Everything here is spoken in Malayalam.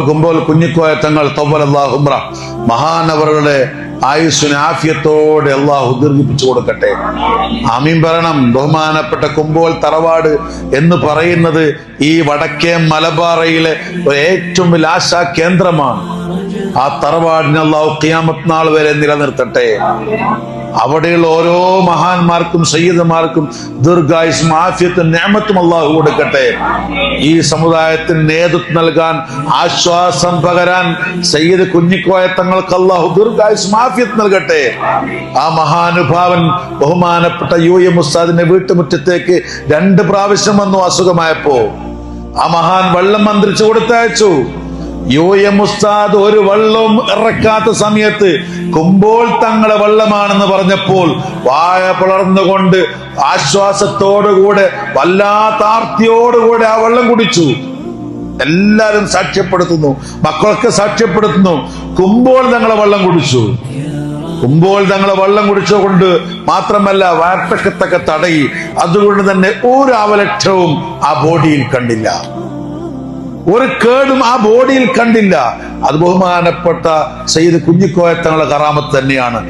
കുമ്പോൾ കുഞ്ഞിക്കോയ തങ്ങൾ തവ്വലല്ലാഹു ഉംറ മഹാനവറുകളുടെ ആയുസ്സിന് ആഫിയത്തോടെ അള്ളാഹു ദീർഘിപ്പിച്ചു കൊടുക്കട്ടെ. ആമീൻ പറയണം. ബഹുമാനപ്പെട്ട കുമ്പോൾ തറവാട് എന്ന് പറയുന്നത് ഈ വടക്കേ മലബാറയിലെ ഏറ്റവും വലിയ ആശാ കേന്ദ്രമാണ്. ആ തറവാടിനെ അള്ളാഹു ഖിയാമത്ത് നാൾ വരെ നിലനിർത്തട്ടെ. അവിടെയുള്ള ഓരോ മഹാന്മാർക്കും സയ്യിദുമാർക്കും ദീർഘായുസ്സും ആഫിയത്തും നിഅമത്തും അള്ളാഹു കൊടുക്കട്ടെ. ഈ സമുദായത്തിന് നേതൃത്വം നൽകാൻ, ആശ്വാസം പകരാൻ സയ്യിദ് കുഞ്ഞിക്കോയ തങ്ങൾക്ക് അള്ളാഹു ദീർഘായുസ്സും ആഫിയത്ത് നൽകട്ടെ. ആ മഹാനുഭാവൻ ബഹുമാനപ്പെട്ട UM ഉസ്താദിന്റെ വീട്ടുമുറ്റത്തേക്ക് 2 പ്രാവശ്യം വന്നു അസുഖമായപ്പോ. ആ മഹാൻ വെള്ളം മന്ത്രിച്ചു കൊടുത്തയച്ചു. UM ഉസ്താദ് ഒരു വെള്ളവും ഇറക്കാത്ത സമയത്ത് കുമ്പോൾ തങ്ങളെ വെള്ളമാണെന്ന് പറഞ്ഞപ്പോൾ വായ പിളർന്നുകൊണ്ട് ആശ്വാസത്തോടുകൂടെ വല്ലാത്ത ആർത്തിയോടുകൂടെ ആ വെള്ളം കുടിച്ചു. എല്ലാരും സാക്ഷ്യപ്പെടുത്തുന്നു, മക്കളൊക്കെ സാക്ഷ്യപ്പെടുത്തുന്നു. കുമ്പോൾ തങ്ങളെ വെള്ളം കുടിച്ചു. കുമ്പോൾ തങ്ങളെ വെള്ളം കുടിച്ചുകൊണ്ട് മാത്രമല്ല വയർത്തക്കത്തൊക്കെ തടയി. അതുകൊണ്ട് തന്നെ ഒരു അവലക്ഷവും ആ ബോഡിയിൽ കണ്ടില്ല, ഒരു കേടും ആ ബോഡിയിൽ കണ്ടില്ല. അത് ബഹുമാനപ്പെട്ട സയ്യിദ് കുഞ്ഞിക്കോയ തങ്ങളുടെ കറാമത്ത് തന്നെയാണ്.